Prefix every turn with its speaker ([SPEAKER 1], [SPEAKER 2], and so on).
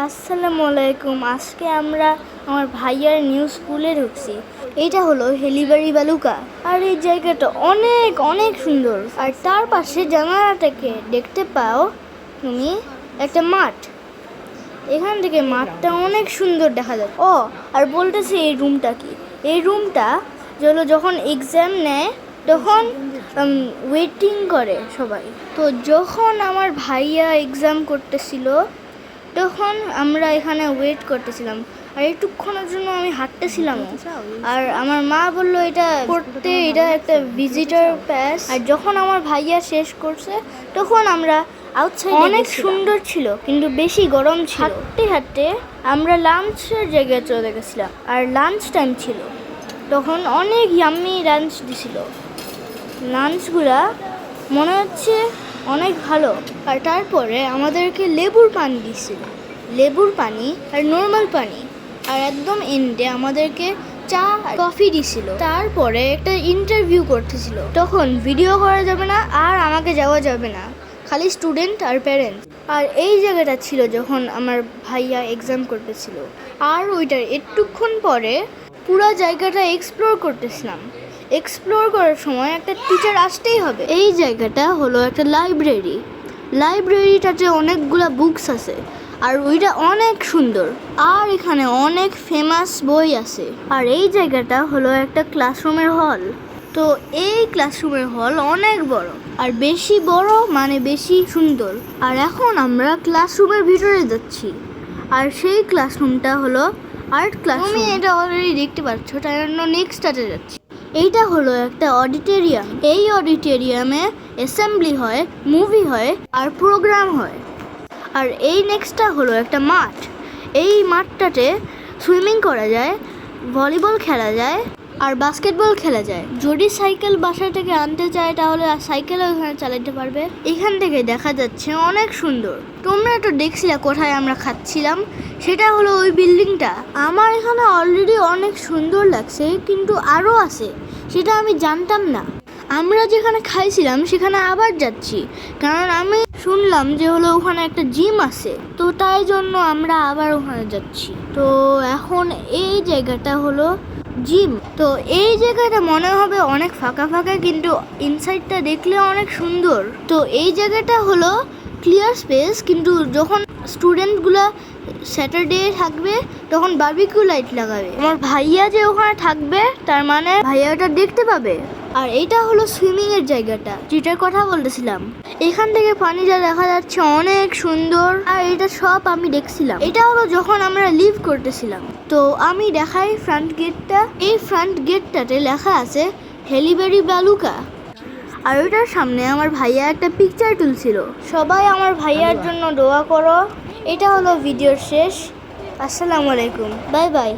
[SPEAKER 1] আসসালামু আলাইকুম। আজকে আমরা আমার ভাইয়ার নিউ স্কুলে ঢুকছি। এইটা হলো হেলিবাড়ি বালুকা। আর এই জায়গাটা অনেক অনেক সুন্দর। আর তার পাশে জানালাটাকে দেখতে পাও তুমি একটা মাঠ। এখান থেকে মাঠটা অনেক সুন্দর দেখা যায়। আর বলতেছি এই রুমটা কি, এই রুমটা যখন এক্সাম নেয় তখন ওয়েটিং করে সবাই। তো যখন আমার ভাইয়া এক্সাম করতেছিল তখন আমরা এখানে ওয়েট করতেছিলাম, আর একটুক্ষণের জন্য আমি হাঁটতেছিলাম। আর আমার মা বললো এটা করতে, এটা একটা ভিজিটার পাস। আর যখন আমার ভাইয়া শেষ করছে তখন আমরা আউটসাইড, অনেক সুন্দর ছিল কিন্তু বেশি গরম ছিল। হাঁটতে হাঁটতে আমরা লাঞ্চের জায়গায় চলে গেছিলাম, আর লাঞ্চ টাইম ছিল। তখন অনেক ইয়াম্মি লাঞ্চ দিছিল। লাঞ্চগুলা মনে হচ্ছে অনেক ভালো। আর তারপরে আমাদেরকে লেবুর পানি দিছিল, লেবুর পানি আর নর্মাল পানি। আর একদম এন্ডে আমাদেরকে চা কফি দিছিল। তারপরে একটা ইন্টারভিউ করতেছিল, তখন ভিডিও করা যাবে না আর আমাকে যাওয়া যাবে না, খালি স্টুডেন্ট আর প্যারেন্টস। আর এই জায়গাটা ছিল যখন আমার ভাইয়া এক্সাম করতেছিল। আর ওইটার একটুক্ষণ পরে পুরো জায়গাটা এক্সপ্লোর করতেছিলাম। এক্সপ্লোর করার সময় একটা টিচার আসতেই হবে। এই জায়গাটা হলো একটা লাইব্রেরি। লাইব্রেরিটাতে অনেকগুলা বুকস আছে, আর ওইটা অনেক সুন্দর। আর এখানে অনেক ফেমাস বই আছে। আর এই জায়গাটা হলো একটা ক্লাসরুমের হল। তো এই ক্লাসরুমের হল অনেক বড়, আর বেশি বড় মানে বেশি সুন্দর। আর এখন আমরা ক্লাসরুমের ভিতরে যাচ্ছি, আর সেই ক্লাসরুমটা হলো আর্ট ক্লাস। তুমি এটা অলরেডি দেখতে পাচ্ছ, তাই জন্য নেক্সটটাতে যাচ্ছি। এইটা হলো একটা অডিটোরিয়াম। এই অডিটোরিয়ামে অ্যাসেম্বলি হয়, মুভি হয় আর প্রোগ্রাম হয়। আর এই নেক্সটটা হলো একটা মাঠ। এই মাঠটাতে সুইমিং করা যায়, ভলিবল খেলা যায় আর বাস্কেটবল খেলা যায়। যদি সাইকেল বাসা থেকে আনতে চায় তাহলে সাইকেলও এখানে চালাতে পারবে। এখান থেকে দেখা যাচ্ছে অনেক সুন্দর। তোমরা তো দেখছিলে কোথায় আমরা খাচ্ছিলাম, সেটা হলো ওই বিল্ডিংটা। আমার এখানে অলরেডি অনেক সুন্দর লাগছে, কিন্তু আরও আছে, সেটা আমি জানতাম না। আমরা যেখানে খাইছিলাম সেখানে আবার যাচ্ছি, কারণ আমি শুনলাম যে হলো ওখানে একটা জিম আছে, তো তাই জন্য আমরা আবার ওখানে যাচ্ছি। তো এখন এই জায়গাটা হলো জিম। তো এই জায়গাটা মনে হবে অনেক ফাঁকা ফাঁকা, কিন্তু ইনসাইডটা দেখলে অনেক সুন্দর। তো এই জায়গাটা হলো ক্লিয়ার স্পেস, কিন্তু যখন স্টুডেন্টগুলা স্যাটারডে থাকবে তখন বারবিকিউ লাইট লাগাবে। আমার ভাইয়া যে ওখানে থাকবে তার মানে ভাইয়া ওটা দেখতে পাবে। আর এইটা হলো সুইমিং এর জায়গাটা, যেটার কথা বলতেছিলাম। এখান থেকে পানি যা দেখা যাচ্ছে অনেক সুন্দর, আর এটা সব আমি দেখছিলাম। এটা হলো যখন আমরা লিভ করতেছিলাম। তো আমি দেখাই ফ্রন্ট গেটটা। এই ফ্রন্ট গেটটাতে লেখা আছে হেলিবাড়ি বালুকা। আর ওইটার সামনে আমার ভাইয়া একটা পিকচার তুলছিল। সবাই আমার ভাইয়ার জন্য দোয়া করো। এটা হলো ভিডিওর শেষ। আসসালামু আলাইকুম, বাই বাই।